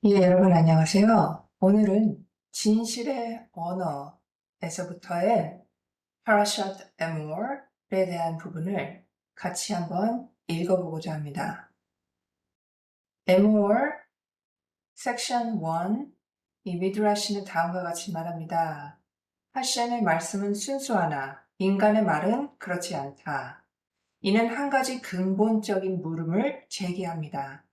예, 여러분 안녕하세요. 오늘은 진실의 언어에서부터의 파라샤트 에몰에 대한 부분을 같이 한번 읽어보고자 합니다. 에몰 섹션 1, 이 미드라시는 다음과 같이 말합니다. 하셴의 말씀은 순수하나 인간의 말은 그렇지 않다. 이는 한 가지 근본적인 물음을 제기합니다.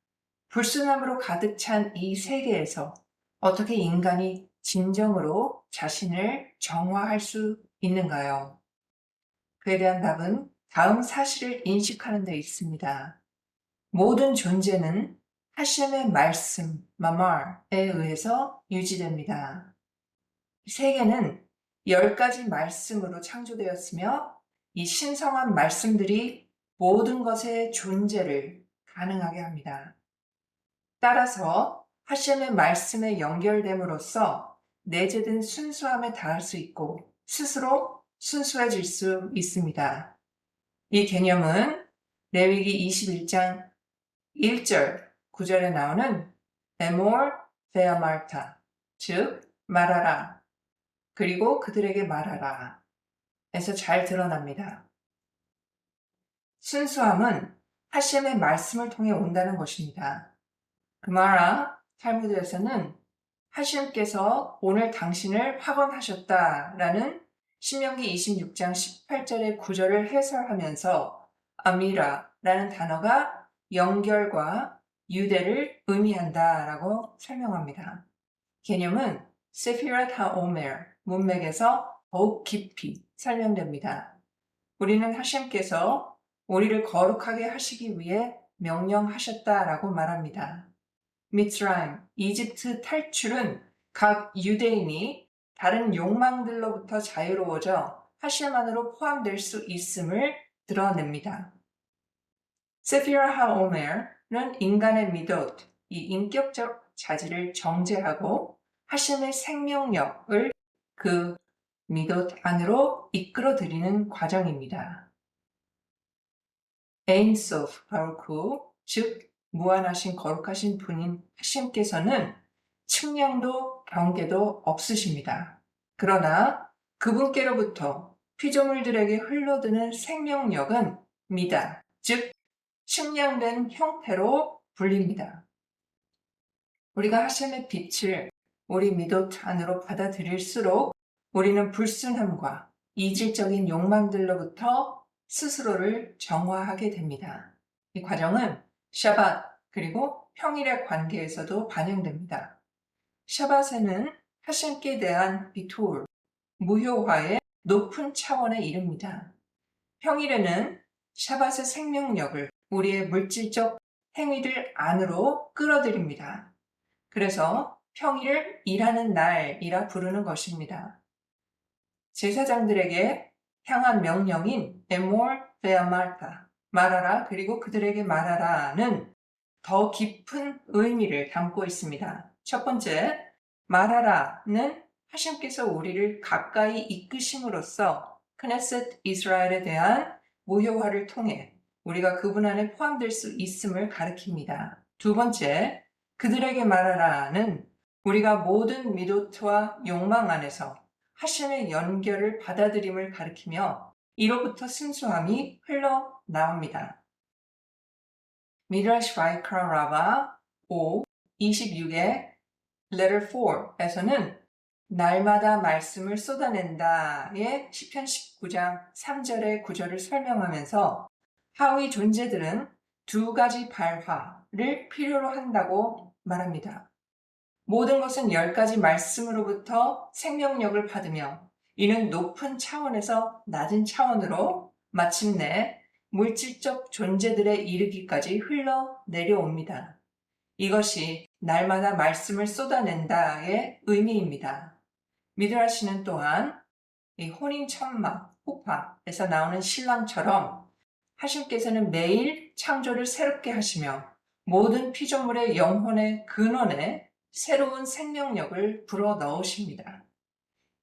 불순함으로 가득 찬 이 세계에서 어떻게 인간이 진정으로 자신을 정화할 수 있는가요? 그에 대한 답은 다음 사실을 인식하는 데 있습니다. 모든 존재는 하셴의 말씀, 마말에 의해서 유지됩니다. 세계는 10가지 말씀으로 창조되었으며 이 신성한 말씀들이 모든 것의 존재를 가능하게 합니다. 따라서 하셴의 말씀에 연결됨으로써 내재된 순수함에 닿을 수 있고 스스로 순수해질 수 있습니다. 이 개념은 레위기 21장 1절, 9절에 나오는 에몰 베아말타, 즉 말하라, 그리고 그들에게 말하라 에서 잘 드러납니다. 순수함은 하셴의 말씀을 통해 온다는 것입니다. 그마라 탈무드에서는 하셴께서 오늘 당신을 확언하셨다라는 신명기 26장 18절의 구절을 해설하면서 아미라라는 단어가 연결과 유대를 의미한다라고 설명합니다. 개념은 세피랏 하오멜 문맥에서 더욱 깊이 설명됩니다. 우리는 하셴께서 우리를 거룩하게 하시기 위해 명령하셨다라고 말합니다. 미츠라임, 이집트 탈출은 각 유대인이 다른 욕망들로부터 자유로워져 하셴 안으로 포함될 수 있음을 드러냅니다. 세피라 하오멜은 인간의 미도트, 이 인격적 자질을 정죄하고 하셴의 생명력을 그 미도트 안으로 이끌어들이는 과정입니다. 에인소프 바루크, 즉 무한하신 거룩하신 분인 하셴께서는 측량도 경계도 없으십니다. 그러나 그분께로부터 피조물들에게 흘러드는 생명력은 미다, 즉 측량된 형태로 불립니다. 우리가 하셴의 빛을 우리 미도트 안으로 받아들일수록 우리는 불순함과 이질적인 욕망들로부터 스스로를 정화하게 됩니다. 이 과정은 샤밧 그리고 평일의 관계에서도 반영됩니다. 샤밧에는 하셴께 대한 비토울, 무효화의 높은 차원에 이릅니다. 평일에는 샤밧의 생명력을 우리의 물질적 행위들 안으로 끌어들입니다. 그래서 평일을 일하는 날이라 부르는 것입니다. 제사장들에게 향한 명령인 에몰 베아말타, 말하라 그리고 그들에게 말하라는 더 깊은 의미를 담고 있습니다. 첫 번째, 말하라는 하셴께서 우리를 가까이 이끄심으로써 크네셋 이스라엘에 대한 무효화를 통해 우리가 그분 안에 포함될 수 있음을 가리킵니다. 두 번째, 그들에게 말하라는 우리가 모든 미도트와 욕망 안에서 하셴의 연결을 받아들임을 가리키며 이로부터 순수함이 흘러나옵니다. 미드라시 바이크라 라바 5, 26의 letter 4에서는 날마다 말씀을 쏟아낸다의 시편 19장 3절의 구절을 설명하면서 하위 존재들은 두 가지 발화를 필요로 한다고 말합니다. 모든 것은 10가지 말씀으로부터 생명력을 받으며 이는 높은 차원에서 낮은 차원으로 마침내 물질적 존재들에 이르기까지 흘러내려옵니다. 이것이 날마다 말씀을 쏟아낸다의 의미입니다. 미드라시는 또한 이 혼인천막, 후파에서 나오는 신랑처럼 하셴께서는 매일 창조를 새롭게 하시며 모든 피조물의 영혼의 근원에 새로운 생명력을 불어넣으십니다.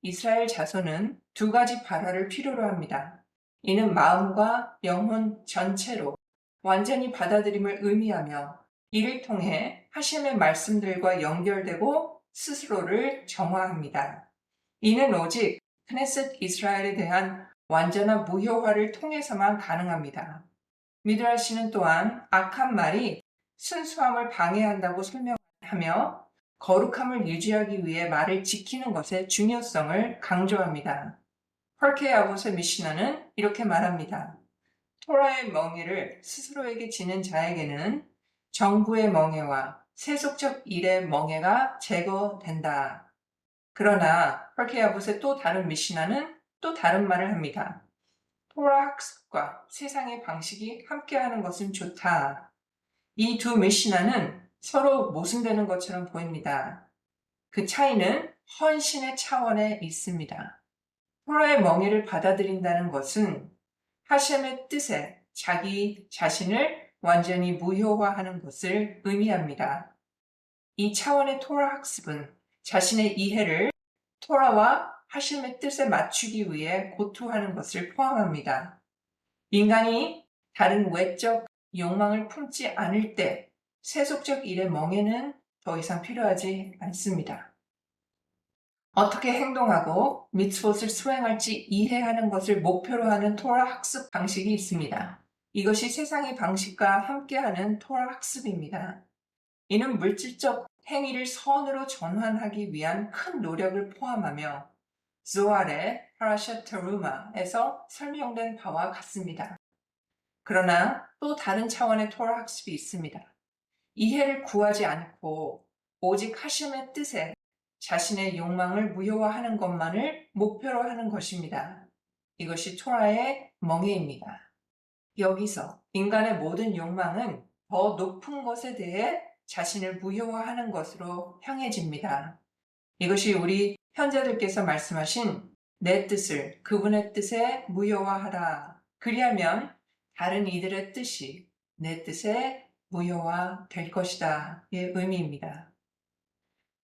이스라엘 자손은 두 가지 발화를 필요로 합니다. 이는 마음과 영혼 전체로 완전히 받아들임을 의미하며 이를 통해 하심의 말씀들과 연결되고 스스로를 정화합니다. 이는 오직 크네셋 이스라엘에 대한 완전한 무효화를 통해서만 가능합니다. 미드라시는 또한 악한 말이 순수함을 방해한다고 설명하며 거룩함을 유지하기 위해 말을 지키는 것의 중요성을 강조합니다. 펄케 아보스 미시나는 이렇게 말합니다. 토라의 멍에를 스스로에게 지는 자에게는 정부의 멍에와 세속적 일의 멍에가 제거된다. 그러나 펄케 아보스의 또 다른 미시나는 또 다른 말을 합니다. 토라 학습과 세상의 방식이 함께하는 것은 좋다. 이 두 미시나는 서로 모순되는 것처럼 보입니다. 그 차이는 헌신의 차원에 있습니다. 토라의 멍에를 받아들인다는 것은 하셈의 뜻에 자기 자신을 완전히 무효화하는 것을 의미합니다. 이 차원의 토라 학습은 자신의 이해를 토라와 하심의 뜻에 맞추기 위해 고투하는 것을 포함합니다. 인간이 다른 외적 욕망을 품지 않을 때 세속적 일의 멍에는 더 이상 필요하지 않습니다. 어떻게 행동하고 미ツ봇을 수행할지 이해하는 것을 목표로 하는 토라 학습 방식이 있습니다. 이것이 세상의 방식과 함께하는 토라 학습입니다. 이는 물질적 행위를 선으로 전환하기 위한 큰 노력을 포함하며 조알의 파라샤 테루마에서 설명된 바와 같습니다. 그러나 또 다른 차원의 토라 학습이 있습니다. 이해를 구하지 않고 오직 하심의 뜻에 자신의 욕망을 무효화하는 것만을 목표로 하는 것입니다. 이것이 토라의 멍에입니다. 여기서 인간의 모든 욕망은 더 높은 것에 대해 자신을 무효화하는 것으로 향해집니다. 이것이 우리 현자들께서 말씀하신 내 뜻을 그분의 뜻에 무효화하라. 그리하면 다른 이들의 뜻이 내 뜻에 무효화 될 것이다. 의 의미입니다.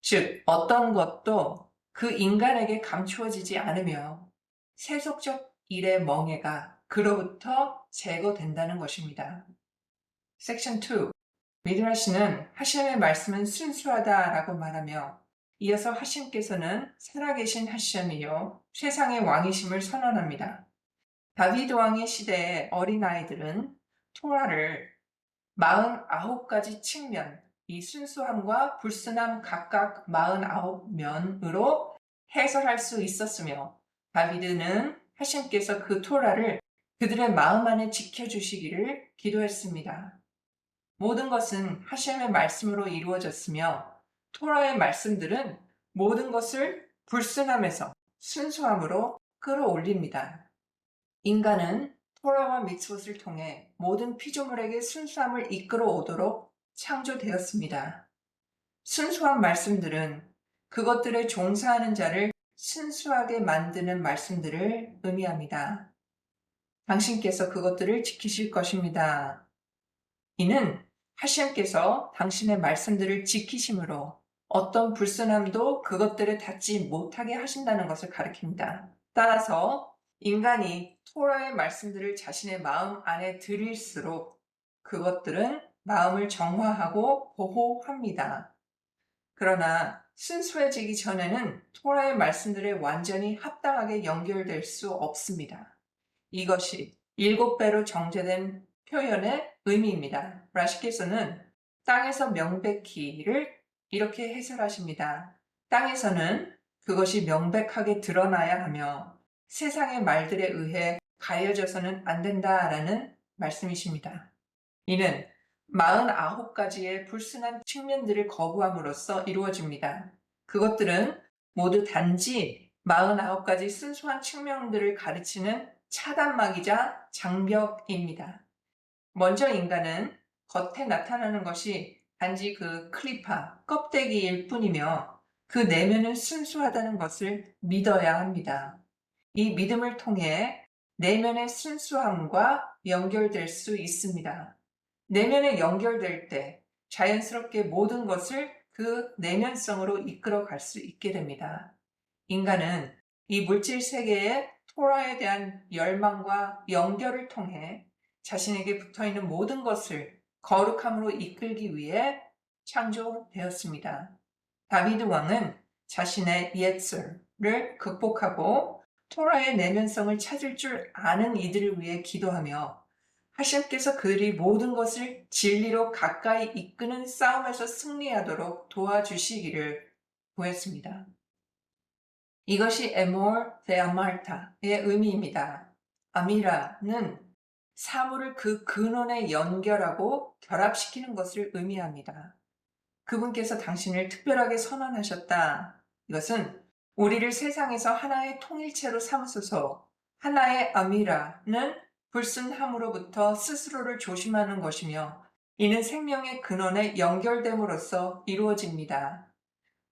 즉, 어떤 것도 그 인간에게 감추어지지 않으며 세속적 일의 멍에가 그로부터 제거된다는 것입니다. 섹션 2. 미드라시는 하심의 말씀은 순수하다라고 말하며 이어서 하심께서는 살아계신 하심이요 세상의 왕이심을 선언합니다. 다비드 왕의 시대의 어린아이들은 토라를 49가지 측면, 이 순수함과 불순함 각각 49면으로 해설할 수 있었으며 다비드는 하심께서 그 토라를 그들의 마음 안에 지켜주시기를 기도했습니다. 모든 것은 하심의 말씀으로 이루어졌으며 토라의 말씀들은 모든 것을 불순함에서 순수함으로 끌어올립니다. 인간은 토라와 미츠봇을 통해 모든 피조물에게 순수함을 이끌어오도록 창조되었습니다. 순수한 말씀들은 그것들에 종사하는 자를 순수하게 만드는 말씀들을 의미합니다. 당신께서 그것들을 지키실 것입니다. 이는 하심께서 당신의 말씀들을 지키심으로 어떤 불순함도 그것들을 닿지 못하게 하신다는 것을 가리킵니다. 따라서 인간이 토라의 말씀들을 자신의 마음 안에 들일수록 그것들은 마음을 정화하고 보호합니다. 그러나 순수해지기 전에는 토라의 말씀들에 완전히 합당하게 연결될 수 없습니다. 이것이 7배로 정제된 표현의 의미입니다. 라시께서는 땅에서 명백히를 이렇게 해설하십니다. 땅에서는 그것이 명백하게 드러나야 하며 세상의 말들에 의해 가려져서는 안 된다라는 말씀이십니다. 이는 49가지의 불순한 측면들을 거부함으로써 이루어집니다. 그것들은 모두 단지 49가지 순수한 측면들을 가르치는 차단막이자 장벽입니다. 먼저 인간은 겉에 나타나는 것이 단지 그 클리파, 껍데기일 뿐이며 그 내면은 순수하다는 것을 믿어야 합니다. 이 믿음을 통해 내면의 순수함과 연결될 수 있습니다. 내면에 연결될 때 자연스럽게 모든 것을 그 내면성으로 이끌어 갈 수 있게 됩니다. 인간은 이 물질 세계의 토라에 대한 열망과 연결을 통해 자신에게 붙어있는 모든 것을 거룩함으로 이끌기 위해 창조되었습니다. 다비드 왕은 자신의 예절을 극복하고 토라의 내면성을 찾을 줄 아는 이들을 위해 기도하며 하나님께서 그들이 모든 것을 진리로 가까이 이끄는 싸움에서 승리하도록 도와주시기를 구했습니다. 이것이 에몰 데 아말타의 의미입니다. 아미라는 사물을 그 근원에 연결하고 결합시키는 것을 의미합니다. 그분께서 당신을 특별하게 선언하셨다. 이것은 우리를 세상에서 하나의 통일체로 삼으소서. 하나의 아미라는 불순함으로부터 스스로를 조심하는 것이며 이는 생명의 근원에 연결됨으로써 이루어집니다.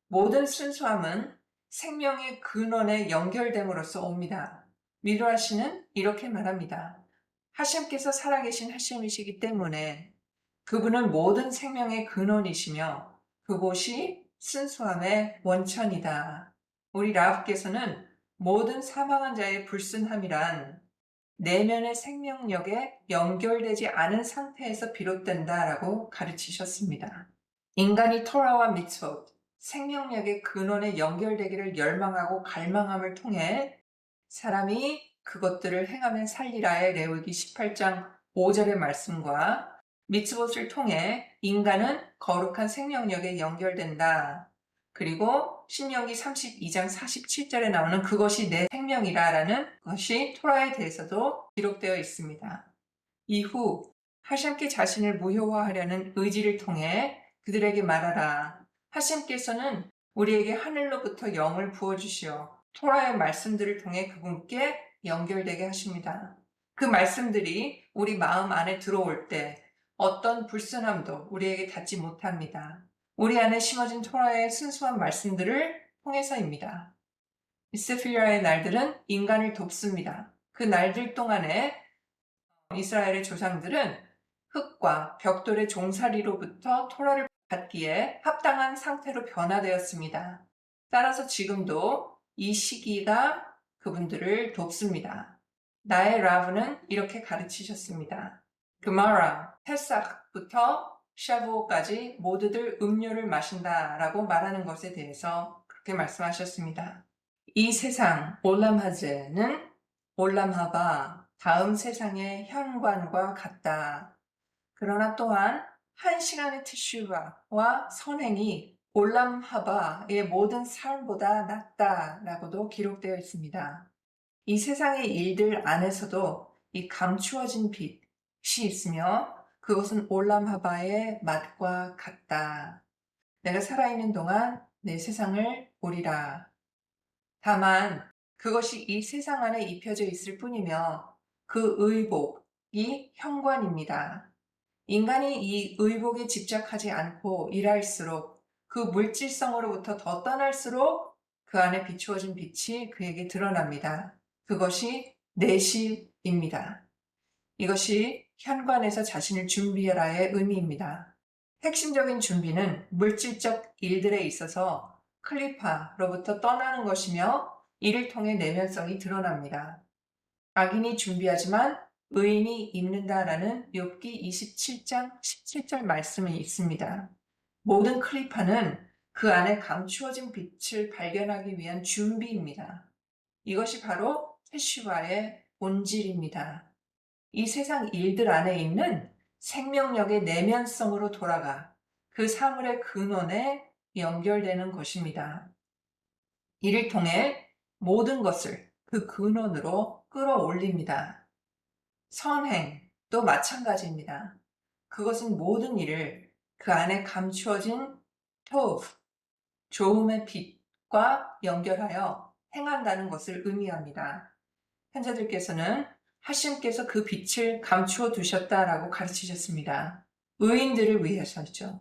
모든 순수함은 생명의 근원에 연결됨으로써 옵니다. 미르아시는 이렇게 말합니다. 하심께서 살아계신 하심이시기 때문에 그분은 모든 생명의 근원이시며 그곳이 순수함의 원천이다. 우리 라합께서는 모든 사망한 자의 불순함이란 내면의 생명력에 연결되지 않은 상태에서 비롯된다라고 가르치셨습니다. 인간이 토라와 미츠봇, 생명력의 근원에 연결되기를 열망하고 갈망함을 통해 사람이 그것들을 행하면 살리라의 레위기 18장 5절의 말씀과 미츠봇을 통해 인간은 거룩한 생명력에 연결된다. 그리고 신명기 32장 47절에 나오는 그것이 내 생명이라라는 것이 토라에 대해서도 기록되어 있습니다. 이후 하심께 자신을 무효화하려는 의지를 통해 그들에게 말하라. 하심께서는 우리에게 하늘로부터 영을 부어주시어 토라의 말씀들을 통해 그분께 연결되게 하십니다. 그 말씀들이 우리 마음 안에 들어올 때 어떤 불순함도 우리에게 닿지 못합니다. 우리 안에 심어진 토라의 순수한 말씀들을 통해서입니다. 이스라엘의 날들은 인간을 돕습니다. 그 날들 동안에 이스라엘의 조상들은 흙과 벽돌의 종살이로부터 토라를 받기에 합당한 상태로 변화되었습니다. 따라서 지금도 이 시기가 그분들을 돕습니다. 나의 라브는 이렇게 가르치셨습니다. 그마라, 페삭부터 샤브오까지 모두들 음료를 마신다라고 말하는 것에 대해서 그렇게 말씀하셨습니다. 이 세상 올람하제는 올람하바, 다음 세상의 현관과 같다. 그러나 또한 한 시간의 티슈바와 선행이 올람하바의 모든 삶보다 낫다라고도 기록되어 있습니다. 이 세상의 일들 안에서도 이 감추어진 빛이 있으며 그것은 올람하바의 맛과 같다. 내가 살아있는 동안 내 세상을 보리라. 다만 그것이 이 세상 안에 입혀져 있을 뿐이며 그 의복이 현관입니다. 인간이 이 의복에 집착하지 않고 일할수록 그 물질성으로부터 더 떠날수록 그 안에 비추어진 빛이 그에게 드러납니다. 그것이 내실입니다. 이것이 현관에서 자신을 준비하라의 의미입니다. 핵심적인 준비는 물질적 일들에 있어서 클리파로부터 떠나는 것이며 이를 통해 내면성이 드러납니다. 악인이 준비하지만 의인이 입는다라는 욥기 27장 17절 말씀이 있습니다. 모든 클리파는 그 안에 감추어진 빛을 발견하기 위한 준비입니다. 이것이 바로 테슈바의 본질입니다. 이 세상 일들 안에 있는 생명력의 내면성으로 돌아가 그 사물의 근원에 연결되는 것입니다. 이를 통해 모든 것을 그 근원으로 끌어올립니다. 선행도 마찬가지입니다. 그것은 모든 일을 그 안에 감추어진 토브, 좋음의 빛과 연결하여 행한다는 것을 의미합니다. 현자들께서는 하심께서 그 빛을 감추어 두셨다라고 가르치셨습니다. 의인들을 위해서죠.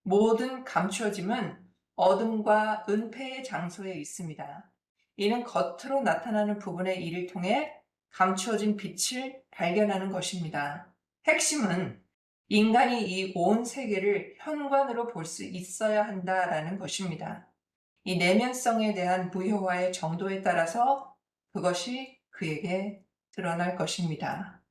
모든 감추어짐은 어둠과 은폐의 장소에 있습니다. 이는 겉으로 나타나는 부분의 일을 통해 감추어진 빛을 발견하는 것입니다. 핵심은 인간이 이 온 세계를 현관으로 볼 수 있어야 한다라는 것입니다. 이 내면성에 대한 무효화의 정도에 따라서 그것이 그에게 드러날 것입니다.